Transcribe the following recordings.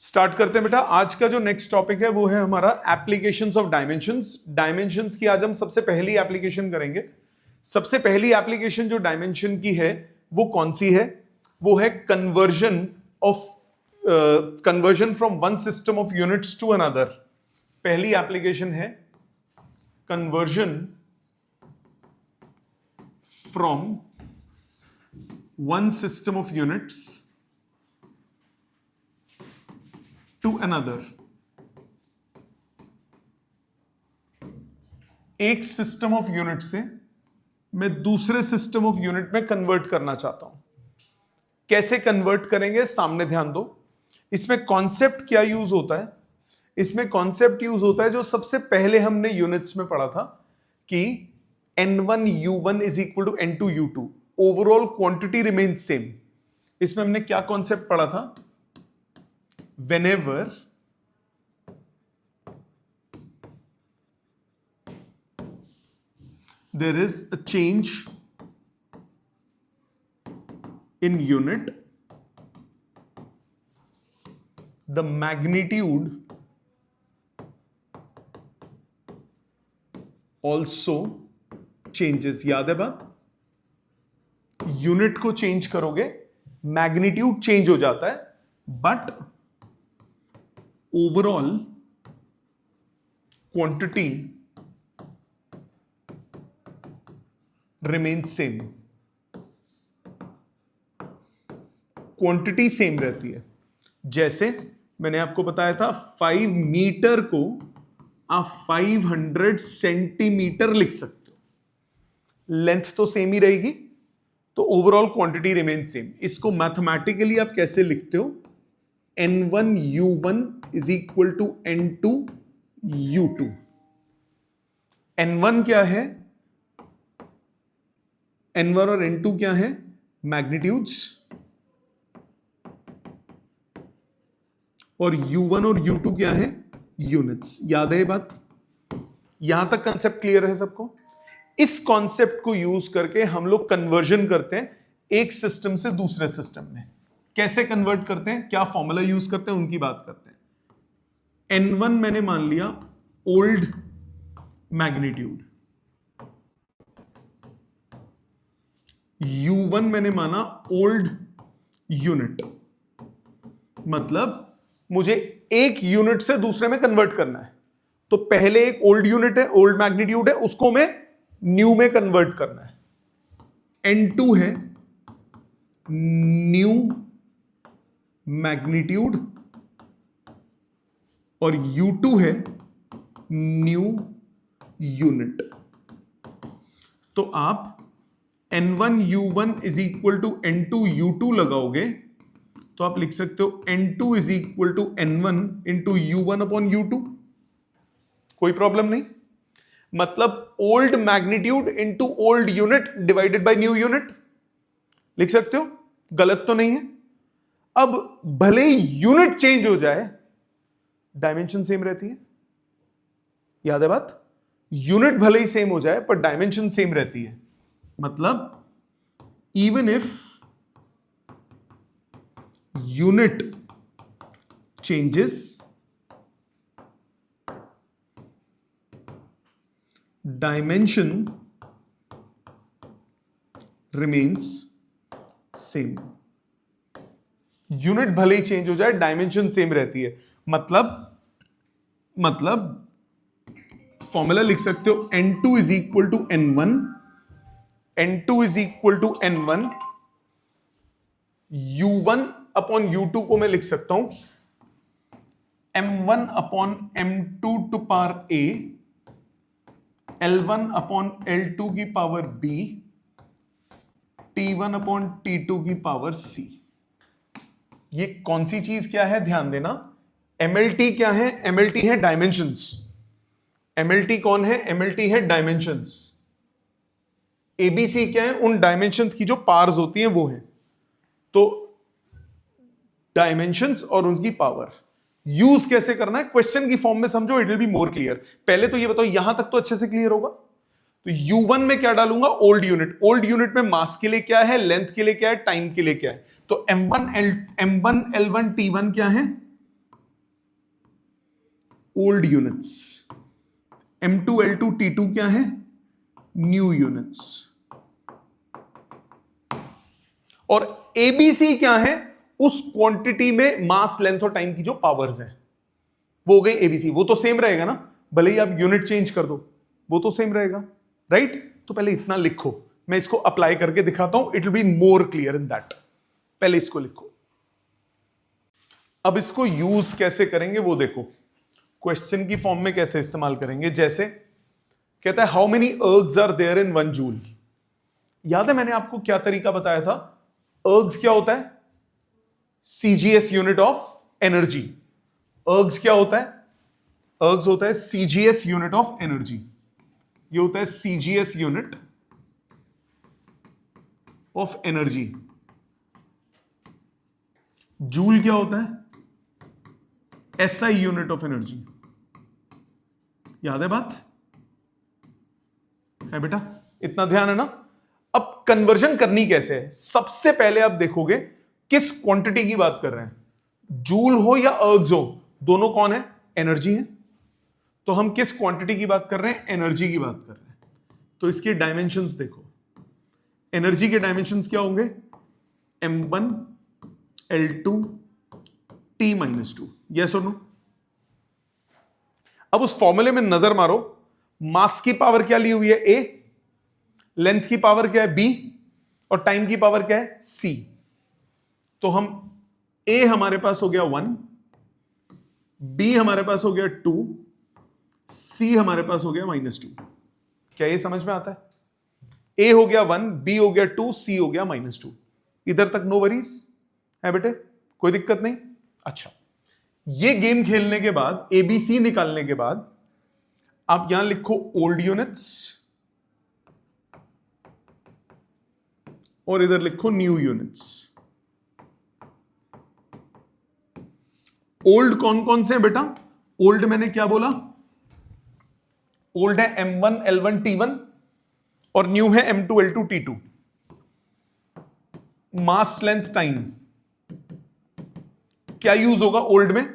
Start करते हैं बेटा। आज का जो नेक्स्ट टॉपिक है वो है हमारा एप्लीकेशंस ऑफ डायमेंशंस। डायमेंशंस की आज हम सबसे पहली एप्लीकेशन करेंगे। सबसे पहली एप्लीकेशन जो डायमेंशन की है वो कौन सी है? वो है conversion from one system of units to another. पहली एप्लीकेशन है conversion from one system of units to another. एक सिस्टम ऑफ यूनिट से मैं दूसरे सिस्टम ऑफ यूनिट में कन्वर्ट करना चाहता हूं। कैसे कन्वर्ट करेंगे सामने ध्यान दो। इसमें कॉन्सेप्ट क्या यूज होता है? इसमें कॉन्सेप्ट यूज होता है जो सबसे पहले हमने यूनिट्स में पढ़ा था कि N1U1 is equal to N2U2, overall quantity remain same. इसमें हमने क्या कॉन्सेप्ट पढ़ा था? whenever there is a change in unit, the magnitude also changes। याद है बात? यूनिट को चेंज करोगे मैग्नीट्यूड चेंज हो जाता है, but overall quantity remain same. Quantity same रहती है। जैसे मैंने आपको बताया था 5 मीटर को आप 500 सेंटीमीटर लिख सकते हो। लेंथ तो सेम ही रहेगी, तो ओवरऑल क्वांटिटी रिमेन सेम। इसको मैथमेटिकली आप कैसे लिखते हो? N1U1 is equal to N2U2। N1 क्या है? N1 और N2 क्या है? मैग्नीट्यूड्स। और U1 और U2 क्या है? यूनिट्स। याद है ये बात? यहां तक कंसेप्ट क्लियर है सबको? इस कॉन्सेप्ट को यूज करके हम लोग कन्वर्जन करते हैं एक सिस्टम से दूसरे सिस्टम में। कैसे कन्वर्ट करते हैं, क्या फॉर्मूला यूज करते हैं, उनकी बात करते हैं। N1 मैंने मान लिया ओल्ड मैग्नीट्यूड, U1 मैंने माना ओल्ड यूनिट। मतलब मुझे एक यूनिट से दूसरे में कन्वर्ट करना है, तो पहले एक ओल्ड यूनिट है, ओल्ड मैग्नीट्यूड है, उसको मैं न्यू में कन्वर्ट करना है। N2 है न्यू मैग्नीट्यूड और U2 है न्यू यूनिट। तो आप N1U1 is equal to N2U2 लगाओगे तो आप लिख सकते हो N2 is equal to N1 into U1 upon U2। कोई प्रॉब्लम नहीं। मतलब old magnitude into old unit divided by new unit लिख सकते हो, गलत तो नहीं है। अब भले ही यूनिट चेंज हो जाए, डायमेंशन सेम रहती है। याद है बात? यूनिट भले ही सेम हो जाए पर डायमेंशन सेम रहती है। मतलब even if unit changes, dimension remains same. Unit भले ही चेंज हो जाए, डायमेंशन सेम रहती है। मतलब फॉर्मूला लिख सकते हो N2 is equal to N1, N2 is equal to N1, U1 upon U2 को मैं लिख सकता हूं M1 upon M2 to power A, L1 upon L2 की power B, T1 upon T2 की पावर C। ये कौन सी चीज क्या है, ध्यान देना। MLT क्या है? MLT है डायमेंशंस। MLT कौन है? MLT है डायमेंशंस। ABC क्या है? उन डायमेंशंस की जो पार्स होती हैं वो है। तो डायमेंशंस और उनकी पावर यूज कैसे करना है, क्वेश्चन की फॉर्म में समझो, it will be more clear. पहले तो ये बताओ, यहां तक तो अच्छे से क्लियर होगा। तो U1 में क्या डालूंगा? Old unit. ओल्ड यूनिट में मास के लिए क्या है, लेंथ के लिए क्या है, टाइम के लिए क्या है। तो M1 L1 T1 क्या है? Old units, M2 L2 T2 क्या है, न्यू यूनिट्स, और ABC क्या है, उस क्वांटिटी में मास, लेंथ और टाइम की जो पावर्स हैं वो हो गई ABC। वो तो सेम रहेगा ना, भले ही आप यूनिट चेंज कर दो वो तो सेम रहेगा, राइट। तो पहले इतना लिखो, मैं इसको अप्लाई करके दिखाता हूं, it will be more clear in that. पहले इसको लिखो। अब इसको यूज कैसे करेंगे वो देखो, क्वेश्चन की फॉर्म में कैसे इस्तेमाल करेंगे। जैसे कहता है how many ergs are there in 1 joule. याद है मैंने आपको क्या तरीका बताया था, अर्ग्स क्या होता है, CGS यूनिट ऑफ एनर्जी। अर्ग्स क्या होता है, अर्ग्स होता है CGS यूनिट ऑफ एनर्जी, ये होता है CGS unit of energy. Joule क्या होता है, SI यूनिट ऑफ एनर्जी। याद है बात, है बेटा, इतना ध्यान है ना। अब कन्वर्जन करनी कैसे है, सबसे पहले आप देखोगे किस क्वांटिटी की बात कर रहे हैं, जूल हो या अर्ग्स हो, दोनों कौन है, एनर्जी है। तो हम किस क्वांटिटी की बात कर रहे हैं, एनर्जी की बात कर रहे हैं। तो इसके डायमेंशंस देखो, एनर्जी के डायमेंशंस क्या होंगे, M1 L2 T-2, यस और नो। अब उस फॉर्मूले में नजर मारो, मास की पावर क्या ली हुई है A, लेंथ की पावर क्या है B, और टाइम की पावर क्या है C। तो हम A हमारे पास हो गया 1, B हमारे पास हो गया 2, C हमारे पास हो गया -2। क्या ये समझ में आता है, A हो गया 1, B हो गया 2, C हो गया -2। इधर तक नो वरीज है बेटे, कोई दिक्कत नहीं। अच्छा, ये गेम खेलने के बाद, ABC निकालने के बाद आप यहां लिखो ओल्ड यूनिट्स और इधर लिखो न्यू यूनिट्स। ओल्ड कौन कौन से हैं बेटा, ओल्ड मैंने क्या बोला, ओल्ड है M1 L1 T1 और न्यू है M2 L2 T2। Mass length time क्या यूज होगा ओल्ड में,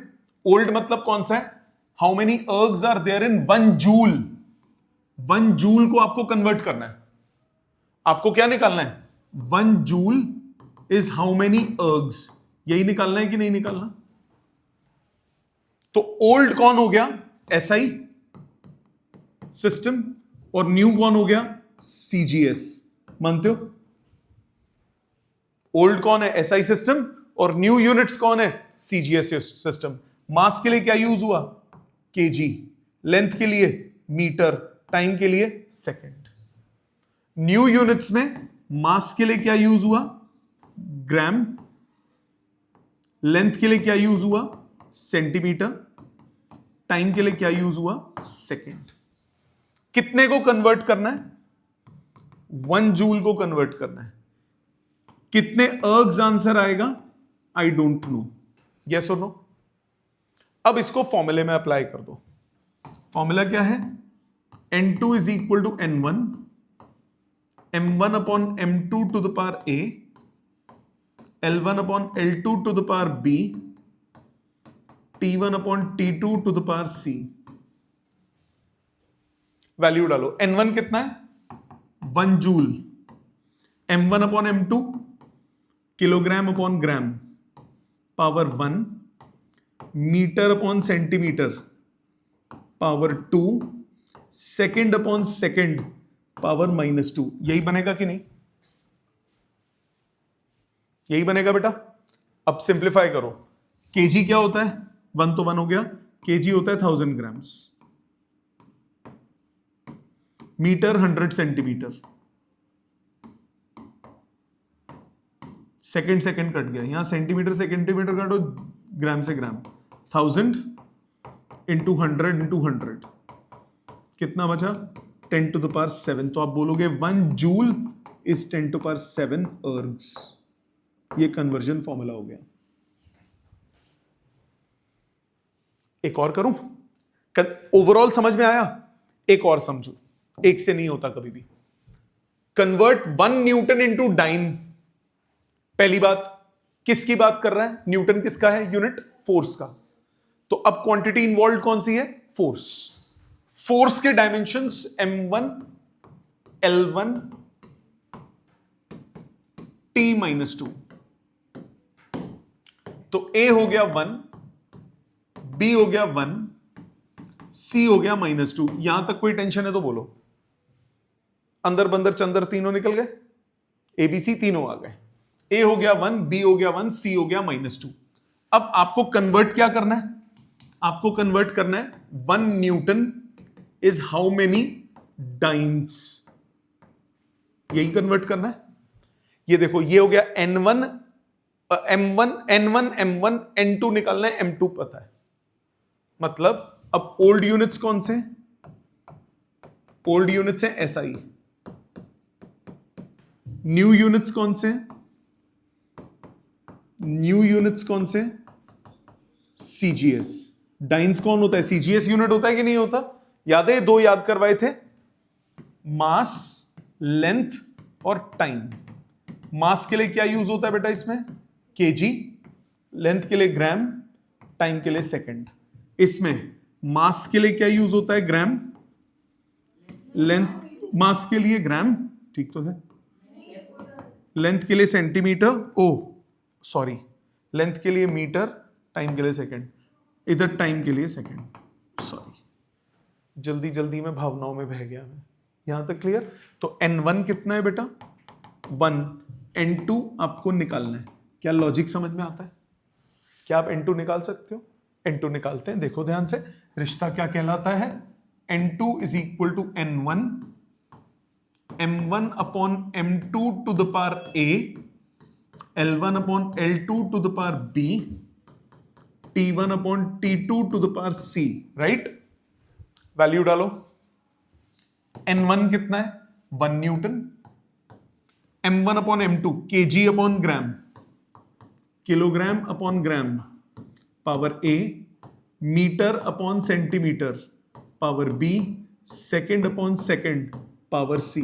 ओल्ड मतलब कौन सा है, how many ergs are there in 1 joule. 1 joule को आपको कन्वर्ट करना है, आपको क्या निकालना है, 1 जूल इज हाउ मेनी अर्ग्स, यही निकालना है कि नहीं निकालना। तो ओल्ड कौन हो गया, SI सिस्टम, और न्यू कौन हो गया, CGS। मानते हो, ओल्ड कौन है, SI सिस्टम, और न्यू यूनिट्स कौन है, CGS सिस्टम। मास के लिए क्या यूज हुआ, kg, लेंथ के लिए मीटर, टाइम के लिए सेकंड। न्यू यूनिट्स में मास के लिए क्या यूज हुआ, ग्राम, लेंथ के लिए क्या यूज हुआ, सेंटीमीटर, टाइम के लिए क्या यूज हुआ, सेकंड। कितने को कन्वर्ट करना है, 1 जूल को कन्वर्ट करना है। कितने अर्ग्स आंसर आएगा, आई डोंट नो, यस और नो। अब इसको फॉर्मूले में अप्लाई कर दो। फॉर्मूला क्या है, N2 is equal to N1 M1 upon M2 to the power A, L1 upon L2 to the power B, T1 upon T2 to the power C। Value डालो, N1 कितना है 1 joule, M1 upon M2 kilogram upon gram power 1, metre upon centimetre power 2, second upon second power -2। यही बनेगा कि नहीं, यही बनेगा बेटा। अब सिंप्लीफाई करो, केजी क्या होता है, 1 तो 1 हो गया, केजी होता है 1000 grams, metre 100 centimetre, second second cut गया, यहां सेंटीमीटर सेंटीमीटर काटो, ग्राम से ग्राम, 1000 इंटू 100 इंटू 100 कितना बचा, 10 टू द पावर 7। तो आप बोलोगे 1 जूल इज 10 टू पावर 7 अर्ग्स। ये कन्वर्जन फॉर्मूला हो गया। एक और करूं, ओवरऑल समझ में आया, एक और समझो, एक से नहीं होता कभी भी। Convert 1 newton into dyne. पहली बात, किसकी बात कर रहा है, न्यूटन किसका है, यूनिट फोर्स का। तो अब क्वांटिटी इन्वॉल्व कौन सी है? फोर्स। फोर्स के डायमेंशंस m1 L1 T-2। तो A हो गया 1, B हो गया 1, C हो गया -2। यहां तक कोई टेंशन है तो बोलो। अंदर बंदर चंदर तीनों निकल गए, ABC तीनों आ गए। A हो गया 1, B हो गया 1, C हो गया -2। अब आपको कन्वर्ट क्या करना है? आपको कन्वर्ट करना है 1 newton is how many dance, यही कन्वर्ट करना है। ये देखो, ये हो गया N1 M1 N1 M1 N2 निकालना है, M2 पता है। मतलब अब ओल्ड यूनिट्स कौन से? ओल्ड यूनिट्स है SI। न्यू यूनिट्स कौन से? न्यू यूनिट्स कौन से? CGS। डाइन्स कौन होता है? CGS यूनिट होता है कि नहीं होता? याद है, दो याद करवाए थे, मास, लेंथ और टाइम। मास के लिए क्या यूज होता है बेटा इसमें? केजी। लेंथ के लिए ग्राम, टाइम के लिए सेकंड। इसमें मास के लिए क्या यूज होता है? ग्राम। लेंथ, मास के लिए ग्राम, ठीक तो है। लेंथ के लिए सेंटीमीटर, ओ सॉरी, लेंथ के लिए मीटर, टाइम के लिए सेकंड। इधर टाइम के लिए सेकंड, सॉरी, जल्दी जल्दी में भावनाओं में बह गया मैं। यहां तक क्लियर? तो N1 कितना है बेटा? 1। N2 आपको निकालना है। क्या लॉजिक समझ में आता है? क्या आप N2 निकाल सकते हो? N2 निकालते हैं, देखो ध्यान से। रिश्ता क्या कहलाता है? N2 is equal to N1 M1 upon M2 to the power A, L1 upon L2 to the power B, T1 upon T2 to the power C, right? Value डालो। N1 कितना है? 1 newton. M1 upon M2 kg upon gram, kilogram upon gram, power A, metre upon centimetre, power B, second upon second, power C।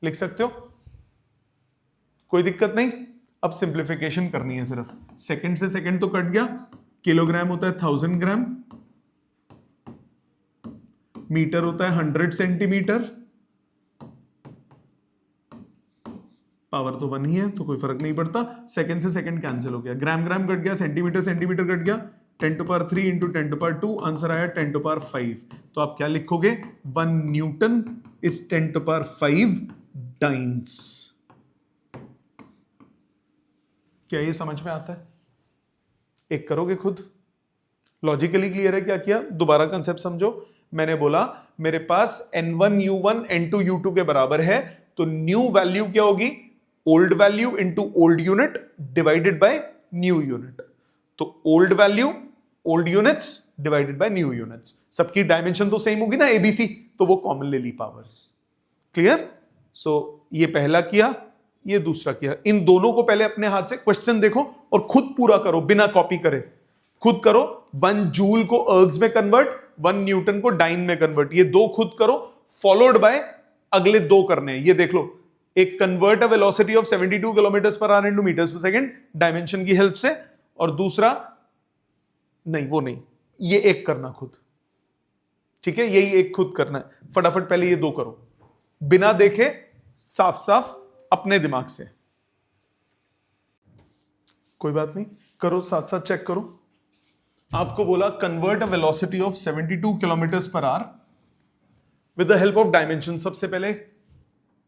लिख सकते हो? कोई दिक्कत नहीं। अब सिंप्लीफिकेशन करनी है सिर्फ। सेकंड से सेकंड तो कट गया। किलोग्राम होता है 1000 ग्राम, मीटर होता है 100 सेंटीमीटर, पावर तो 1 ही है तो कोई फर्क नहीं पड़ता। सेकंड से सेकंड कैंसिल हो गया, ग्राम ग्राम कट गया, सेंटीमीटर सेंटीमीटर कट गया। 10 to power 3 into 10 to power 2, answer आया 10 टू पावर 5। तो आप क्या लिखोगे? 1 newton is 10 to power 5 dynes. क्या ये समझ में आता है? एक करोगे खुद? लॉजिकली क्लियर है? क्या किया? दोबारा कंसेप्ट समझो। मैंने बोला मेरे पास N1 U1 N2 U2 के बराबर है, तो न्यू वैल्यू क्या होगी? Old value into old unit divided by new unit. तो old value old units divided by new units. सबकी डायमेंशन तो सेम होगी ना, ABC, तो वो कॉमन ले ली पावर्स। क्लियर? सो ये पहला किया, ये दूसरा किया। इन दोनों को पहले अपने हाथ से क्वेश्चन देखो और खुद पूरा करो बिना कॉपी करे। खुद करो। 1 जूल को अर्ग्स में कन्वर्ट, 1 न्यूटन को डाइन में कन्वर्ट। ये दो खुद करो, फॉलोड बाय अगले दो करने हैं। ये देख लो, एक convert a velocity of 72 kilometre per hour into metres per second dimension की हेल्प से, और दूसरा नहीं, वो नहीं, ये एक करना खुद। ठीक है, यही एक खुद करना है। फटाफट पहले ये दो करो, बिना देखे, साफ साफ अपने दिमाग से। कोई बात नहीं, करो, साथ साथ चेक करो। आपको बोला convert a velocity of 72 kilometre per our with the help of dimension. सबसे पहले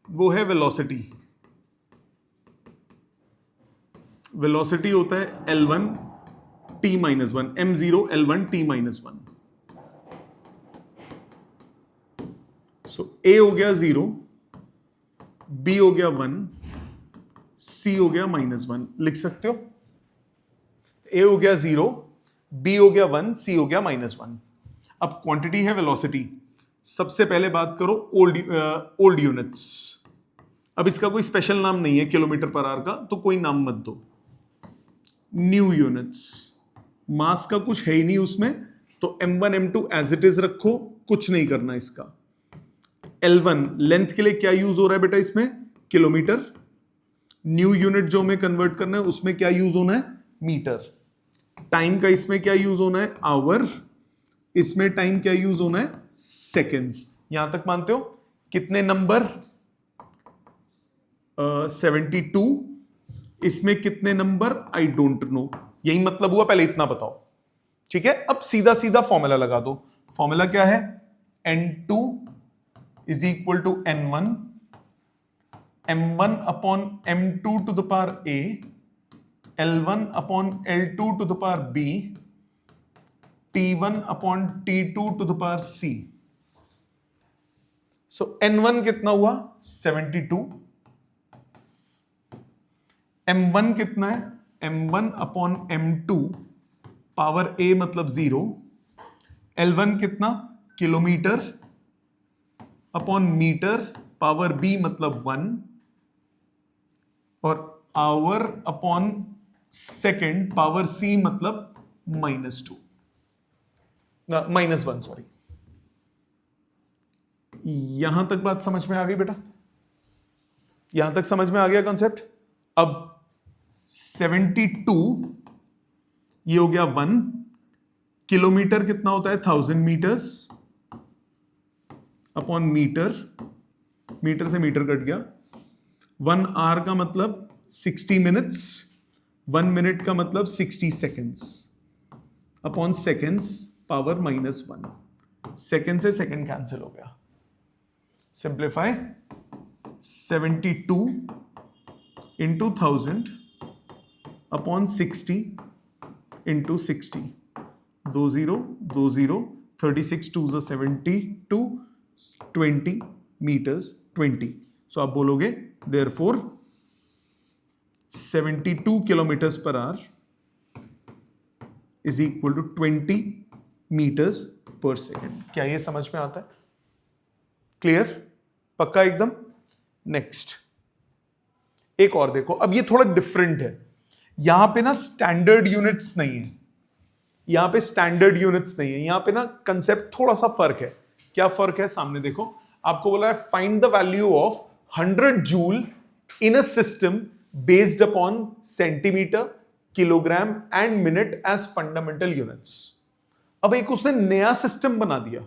वो है वेलोसिटी। वेलोसिटी होता है L1 T-1, M0 L1 T-1। So A हो गया 0, B हो गया 1, C हो गया -1। लिख सकते हो? A हो गया 0, B हो गया 1, C हो गया -1। अब क्वांटिटी है वेलोसिटी। सबसे पहले बात करो ओल्ड यूनिट्स। अब इसका कोई स्पेशल नाम नहीं है किलोमीटर पर आवर का, तो कोई नाम मत दो। न्यू यूनिट्स, मास का कुछ है ही नहीं उसमें, तो M1 M2 as it is रखो, कुछ नहीं करना इसका। L1 लेंथ के लिए क्या यूज हो रहा है बेटा इसमें? किलोमीटर। न्यू यूनिट जो हमें कन्वर्ट करना है उसमें क्या यूज होना है? मीटर। टाइम का इसमें क्या यूज होना है, आवर, इसमें टाइम क्या यूज होना है, सेकेंड्स। यहां तक मानते हो? कितने नंबर, 72, इसमें कितने नंबर, आई डोंट नो, यही मतलब हुआ, पहले इतना बताओ। ठीक है, अब सीधा सीधा फॉर्मूला लगा दो। फॉर्मूला क्या है, n2 is equal to n1, m1 upon m2 to the power a, L1 upon L2 to the power b, T1 upon T2 to the power c। So n1 कितना हुआ, 72, m1 कितना है, m1 upon m2 power a मतलब 0, L1 कितना, kilometre upon metre power b मतलब 1, और hour upon second power c मतलब -2, -1 sorry. यहां तक बात समझ में आ गई बेटा? यहां तक समझ में आ गया कॉन्सेप्ट? अब 72 ये हो गया 1, किलोमीटर कितना होता है, 1000 मीटर्स अपॉन मीटर, मीटर से मीटर कट गया, 1 आवर का मतलब 60 मिनट्स, 1 मिनट का मतलब 60 seconds upon seconds power -1, second से सेकेंड कैंसिल हो गया। Simplify, 72 into 1000 upon 60 into 60, 20 20, 36 2 72, 20 metres 20। सो आप बोलोगे therefore 72 kilometres per hour is equal to 20 metres per second. क्या ये समझ में आता है? क्लियर? पक्का एकदम? नेक्स्ट एक और देखो, अब ये थोड़ा डिफरेंट है। यहां पे ना स्टैंडर्ड यूनिट्स नहीं है, यहां पे स्टैंडर्ड यूनिट्स नहीं है, यहां पे ना कंसेप्ट थोड़ा सा फर्क है। क्या फर्क है? सामने देखो, आपको बोला है find the value of 100 joule in a system based upon centimetre, kilogram and minute as fundamental units. अब एक उसने नया सिस्टम बना दिया,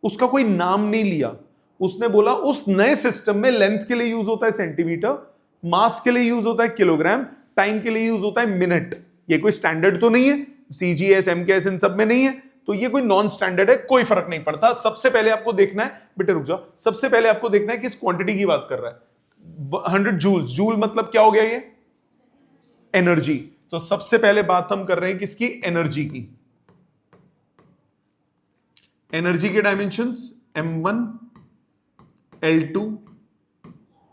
उसका कोई नाम नहीं लिया, उसने बोला उस नए सिस्टम में लेंथ के लिए यूज होता है सेंटीमीटर, मास के लिए यूज होता है किलोग्राम, टाइम के लिए यूज होता है मिनट। ये कोई स्टैंडर्ड तो नहीं है, सीजीएस एमकेएस इन सब में नहीं है, तो ये कोई नॉन स्टैंडर्ड है, कोई फर्क नहीं पड़ता। सबसे पहले आपको देखना है, बेटे रुक जाओ, सबसे पहले आपको देखना है किस क्वांटिटी की बात कर रहा है। 100 जूल्स, जूल मतलब क्या हो गया, ये एनर्जी। तो सबसे पहले बात हम कर रहे हैं किसकी, एनर्जी की। एनर्जी के डायमेंशंस m1 L2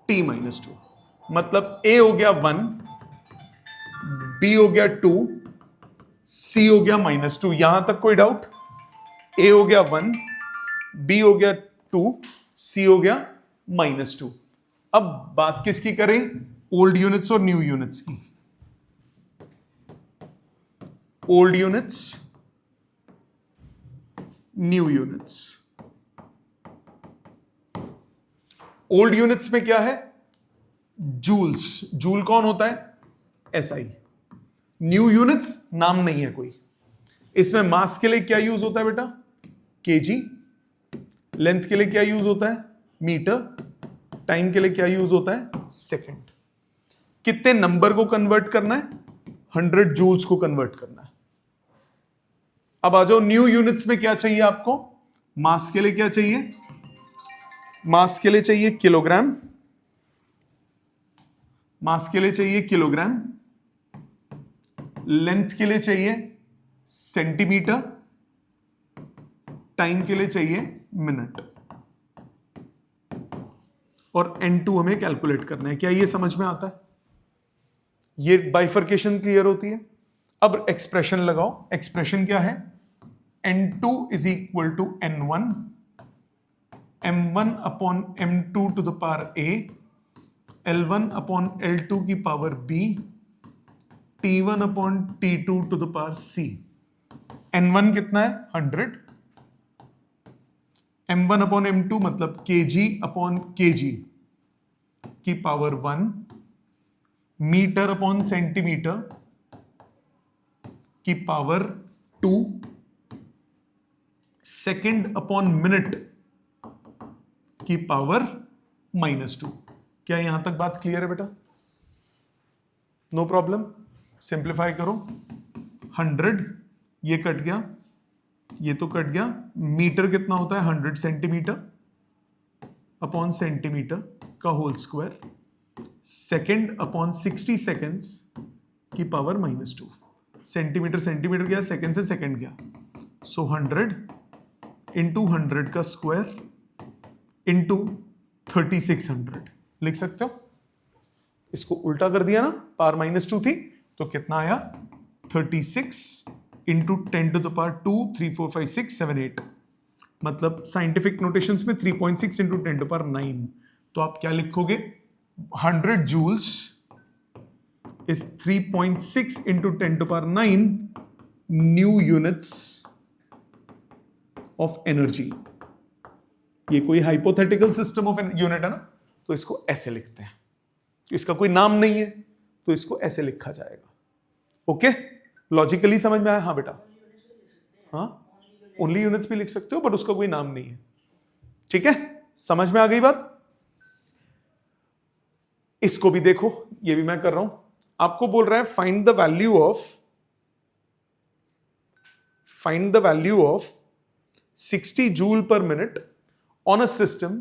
T-2, मतलब A हो गया 1, B हो गया 2, C हो गया -2। यहां तक कोई डाउट? A हो गया 1, B हो गया 2, C हो गया -2। अब बात किसकी करें, ओल्ड यूनिट्स और न्यू यूनिट्स की। Old units, new units. Old units में क्या है, जूल्स, जूल कौन होता है, एसआई। न्यू यूनिट्स नाम नहीं है कोई। इसमें मास के लिए क्या यूज होता है बेटा, केजी, लेंथ के लिए क्या यूज होता है, मीटर, टाइम के लिए क्या यूज होता है, सेकंड। कितने नंबर को कन्वर्ट करना है, 100 जूल्स को कन्वर्ट करना है। अब आ जाओ न्यू यूनिट्स में क्या चाहिए आपको, मास के लिए क्या चाहिए, मास के लिए चाहिए किलोग्राम, मास के लिए चाहिए किलोग्राम, लेंथ के लिए चाहिए सेंटीमीटर, टाइम के लिए चाहिए मिनट, और N2 हमें कैलकुलेट करना है। क्या ये समझ में आता है? ये बाइफर्केशन क्लियर होती है? अब एक्सप्रेशन लगाओ। एक्सप्रेशन क्या है, N2 is equal to N1 M1 upon M2 to the power A, L1 upon L2 की power B, T1 upon T2 to the power C। N1 कितना है, 100, M1 अपॉन M2 मतलब kg अपॉन kg की power 1, metre upon centimetre की power 2 second upon minute की power -2। क्या यहां तक बात क्लियर है बेटा? No problem. सिंप्लीफाई करो, 100 ये कट गया, ये तो कट गया। मीटर कितना होता है? 100 सेंटीमीटर अपॉन सेंटीमीटर का whole square, second upon 60 seconds की पावर -2। सेंटीमीटर सेंटीमीटर गया, सेकेंड से सेकेंड गया, सो 100 इंटू 100 का स्क्वायर इंटू 3600 लिख सकते हो। इसको उल्टा कर दिया ना, पावर -2 थी तो कितना आया? 36 इंटू 10 टू द पावर 2, 3, 4, 5, 6, 7, 8, मतलब साइंटिफिक नोटेशंस में 3.6 इंटू 10 टू पावर 9। तो आप क्या लिखोगे? 100 joules is 3.6 into 10 to power 9 new units of energy. ये कोई हाइपोथेटिकल सिस्टम ऑफ यूनिट है ना, तो इसको ऐसे लिखते हैं। इसका कोई नाम नहीं है तो इसको ऐसे लिखा जाएगा। ओके, लॉजिकली समझ में आया? हाँ बेटा, हाँ ओनली यूनिट्स भी लिख सकते हो, बट उसका कोई नाम नहीं है। ठीक है, समझ में आ गई बात? इसको भी देखो, ये भी मैं कर रहा हूं। आपको बोल रहा है find the value of 60 joule पर minute on a system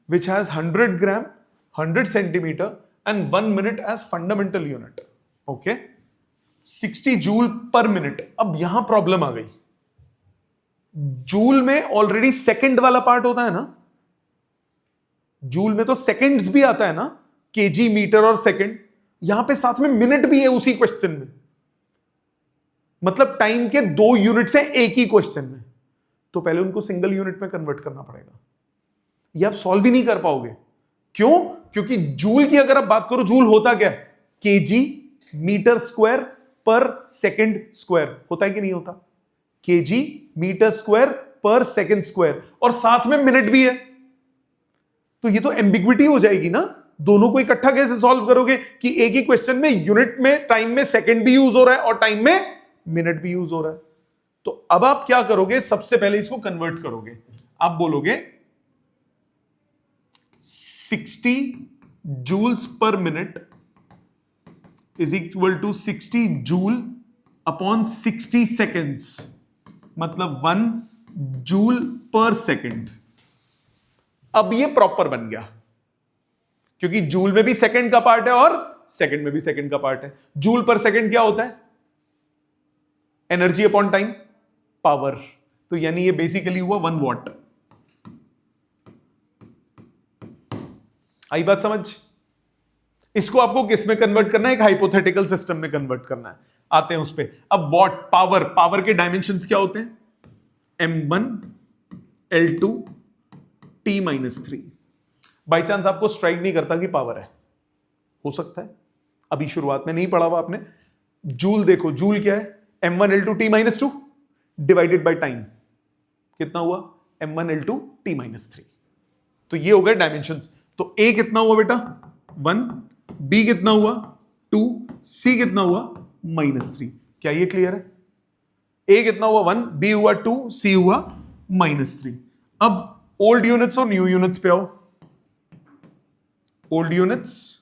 which has 100 gram, 100 centimeter and 1 minute as fundamental unit. Okay, 60 joule पर मिनट। अब यहां प्रॉब्लम आ गई, जूल में ऑलरेडी सेकंड वाला पार्ट होता है ना, जूल में तो सेकंड्स भी आता है ना, केजी, मीटर और सेकंड। यहां पे साथ में मिनट भी है उसी क्वेश्चन में, मतलब टाइम के 2 यूनिट्स हैं एक ही क्वेश्चन में। तो पहले उनको सिंगल यूनिट में कन्वर्ट करना पड़ेगा। ये आप सॉल्व ही नहीं कर पाओगे। क्यों? क्योंकि जूल की अगर आप बात करो, जूल होता क्या? केजी मीटर स्क्वायर पर सेकंड स्क्वायर होता है कि नहीं होता? केजी मीटर स्क्वायर पर सेकंड स्क्वायर, और साथ में मिनट भी है। तो ये तो एम्बिग्विटी हो जाएगी ना, दोनों को इकट्ठा कैसे सॉल्व करोगे कि एक ही क्वेश्चन में यूनिट में टाइम में सेकंड भी यूज हो रहा है और टाइम में मिनट भी यूज हो रहा है। तो अब आप क्या करोगे? सबसे पहले इसको कन्वर्ट करोगे। आप बोलोगे 60 joules per minute is equal to 60 joule upon 60 seconds, मतलब 1 जूल पर सेकेंड। अब ये प्रॉपर बन गया, क्योंकि जूल में भी सेकेंड का पार्ट है और सेकेंड में भी सेकेंड का पार्ट है। जूल पर सेकेंड क्या होता है? Energy upon time, power. तो यानी ये बेसिकली हुआ 1 वॉट। आई बात समझ? इसको आपको किस में कन्वर्ट करना है? एक हाइपोथेटिकल सिस्टम में कन्वर्ट करना है। आते हैं उस पे। अब वॉट, पावर के डायमेंशंस क्या होते हैं? m1 l2 t-3। By chance आपको स्ट्राइक नहीं करता कि पावर है, हो सकता है, अभी शुरुआत में नहीं पढ़ा हुआ आपने। जूल देखो, जूल क्या है? m1 l2 t-2 divided by time, कितना हुआ? m1 l2 t-3। तो ये हो गए डायमेंशंस। तो A कितना हुआ बेटा? 1, B कितना हुआ? 2, C कितना हुआ? -3। क्या ये क्लियर है? A कितना हुआ? 1, B हुआ 2, C हुआ -3। अब ओल्ड यूनिट्स और न्यू यूनिट्स पे आओ। Old units,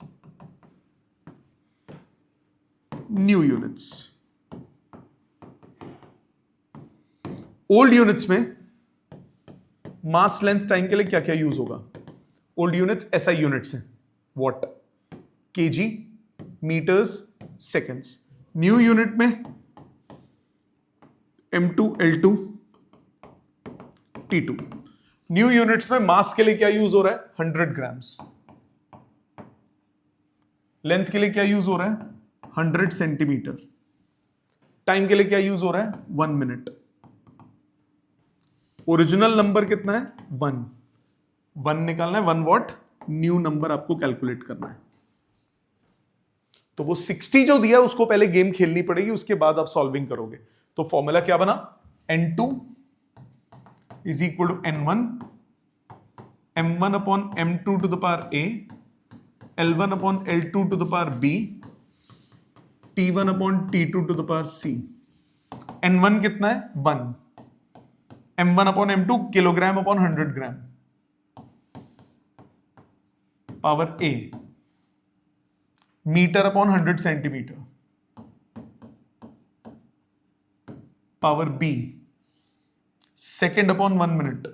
new units. Old units में मास लेंथ टाइम के लिए क्या क्या यूज होगा? ओल्ड यूनिट्स SI यूनिट्स हैं, what, kg, metres, seconds. New unit में m2 l2 t2। New units में मास के लिए क्या यूज हो रहा है? 100 ग्राम्स। लेंथ के लिए क्या यूज हो रहा है? 100 सेंटीमीटर। टाइम के लिए क्या यूज हो रहा है? 1 मिनट। ओरिजिनल नंबर कितना है? 1 निकालना है, 1 वॉट। न्यू नंबर आपको कैलकुलेट करना है। तो वो 60 जो दिया उसको पहले गेम खेलनी पड़ेगी, उसके बाद आप सॉल्विंग करोगे। तो फॉर्मूला क्या बना? n2 is equal to n1 m1 upon m2 to the power a, l1 upon l2 to the power b, t1 upon t2 to the power c। N1 कितना है 1, M1 upon M2 kilogram upon 100 gram, power A, metre upon 100 centimetre, power B, second upon 1 minute,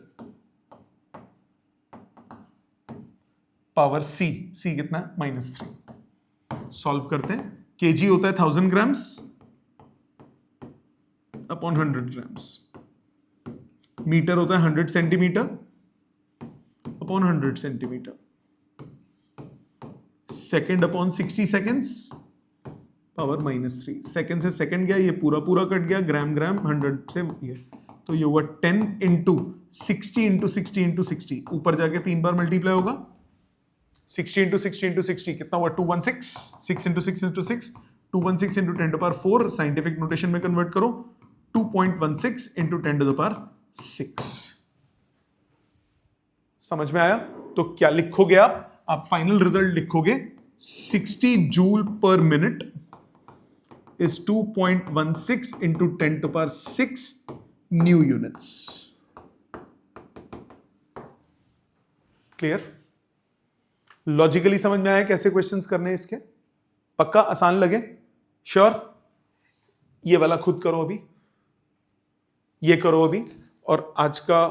power C, C कितना है -3। Solve करते हैं। KG होता है 1000 grams upon 100 grams, metre होता है 100 centimetre upon 100 centimetre, second upon 60 seconds, power -3। Second से second गया, ये पूरा पूरा कट गया, ग्राम ग्राम 100 से ये, तो ये हुआ 10 इंटू 60 इंटू 60 इंटू 60, ऊपर जाके 3 बार मल्टीप्लाई होगा, 60 इंटू 60 इंटू 60 कितना हुआ 216, 6 into 6 into 6, 216 into 10 to power 4, scientific notation में कन्वर्ट करो, 2.16 इंटू 10 टू द पावर 6। समझ में आया? तो क्या लिखोगे आप फाइनल रिजल्ट लिखोगे 60 जूल पर minute is 2.16 into 10 to power 6 new units. Clear? Logically समझ में आया कैसे क्वेश्चंस करने हैं इसके? पक्का आसान लगे? श्योर? ये वाला खुद करो अभी, ये करो अभी, और आज का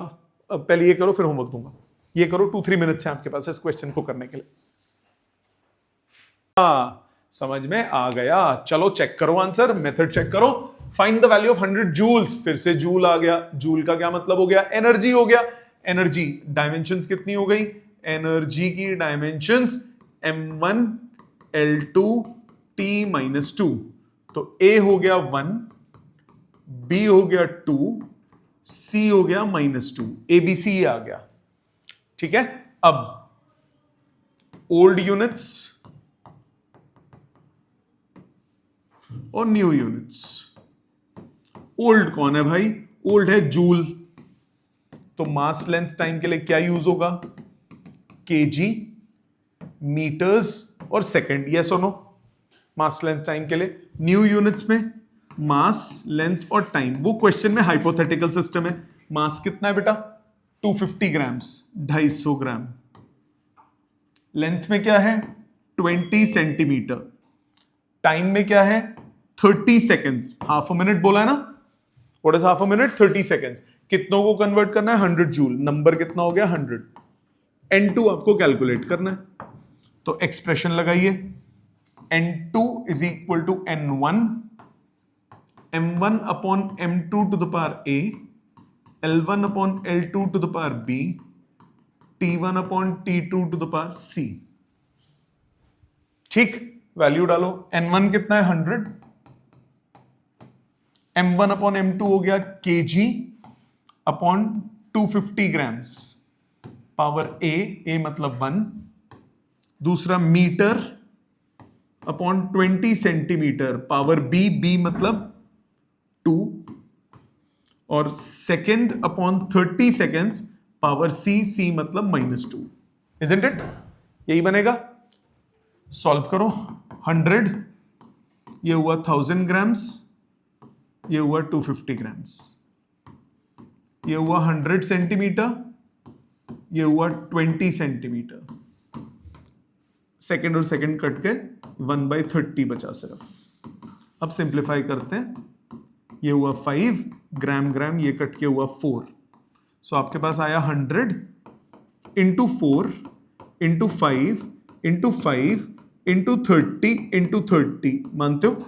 पहले ये करो फिर होमवर्क दूंगा। ये करो, 2-3 मिनट्स हैं आपके पास इस क्वेश्चन को करने के लिए। समझ में आ गया? चलो चेक करो आंसर, मेथड चेक करो। Find the value of 100 joules, फिर से जूल आ गया। जूल का क्या मतलब हो गया? एनर्जी हो गया। एनर्जी डायमेंशंस कितनी हो गई? एनर्जी की डायमेंशंस m1 l2 t-2, तो a हो गया 1, b हो गया 2, c हो गया -2, abc आ गया। ठीक है, अब ओल्ड यूनिट्स और न्यू यूनिट्स। ओल्ड कौन है भाई? ओल्ड है जूल, तो मास लेंथ टाइम के लिए क्या यूज होगा? केजी, मीटर्स और सेकंड। यस और नो? मास लेंथ टाइम के लिए। न्यू यूनिट्स में मास लेंथ और टाइम, वो क्वेश्चन में हाइपोथेटिकल सिस्टम है। मास कितना है बेटा? 250 ग्राम्स, 250 ग्राम। लेंथ में क्या है? 20 सेंटीमीटर। टाइम में क्या है? 30 सेकेंड्स। हाफ अ मिनट बोला है ना? What is half a minute? 30 seconds. कितनों को कन्वर्ट करना है? 100 जूल। नंबर कितना हो गया? 100। N2 आपको कैलकुलेट करना है, तो एक्सप्रेशन लगाइए। N2 is equal to N1 M1 upon M2 to the power A, L1 upon L2 to the power B, T1 upon T2 to the power C। ठीक, value डालो। N1 कितना है? 100। M1 upon M2 हो गया kg upon 250 grams, power A मतलब 1। दूसरा metre upon 20 centimetre, power B मतलब 2। और second upon 30 seconds, power C मतलब -2। Isn't it? यही बनेगा। सॉल्व करो। 100, ये हुआ 1000 ग्राम्स, ये हुआ 250 ग्राम्स, ये हुआ 100 सेंटीमीटर, ये हुआ 20 सेंटीमीटर। सेकेंड और सेकेंड कट के 1/30 बचा सिर्फ। अब सिंप्लीफाई करते हैं। ये हुआ 5 ग्राम ग्राम, ये कट के हुआ 4। सो आपके पास आया 100 into 4 into 5 into 5 into 30 into 30। मानते हो?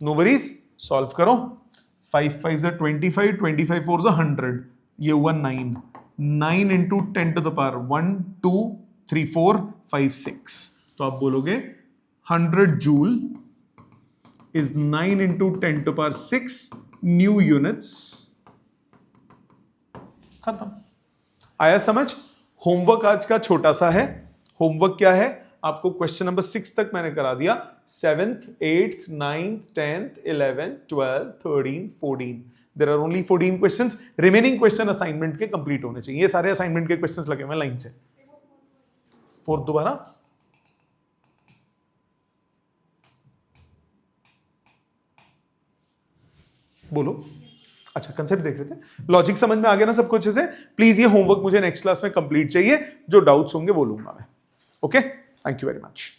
नो वरीज, सॉल्व करो। 5 5 25, 25 4 100, ये हुआ 9। 9 इंटू 10 टू द पावर 1 2 3 4 5 6। तो आप बोलोगे 100 joule is 9 into 10 to power 6 new units. खत्म। आया समझ? होमवर्क आज का छोटा सा है। होमवर्क क्या है? आपको क्वेश्चन नंबर 6 तक मैंने करा दिया। 7th 8th 9th 10th 11th 12th 13 14। There are only 14 questions. Remaining question assignment के कंप्लीट होने चाहिए। ये सारे असाइनमेंट के क्वेश्चंस लगे हुए लाइन से। 4th दोबारा? बोलो। अच्छा, कंसेप्ट देख रहे थे, लॉजिक समझ में आ गया ना सबको अच्छे से? प्लीज ये होमवर्क मुझे नेक्स्ट क्लास में कंप्लीट चाहिए, जो डाउट्स होंगे वो लूंगा मैं। Okay, thank you very much.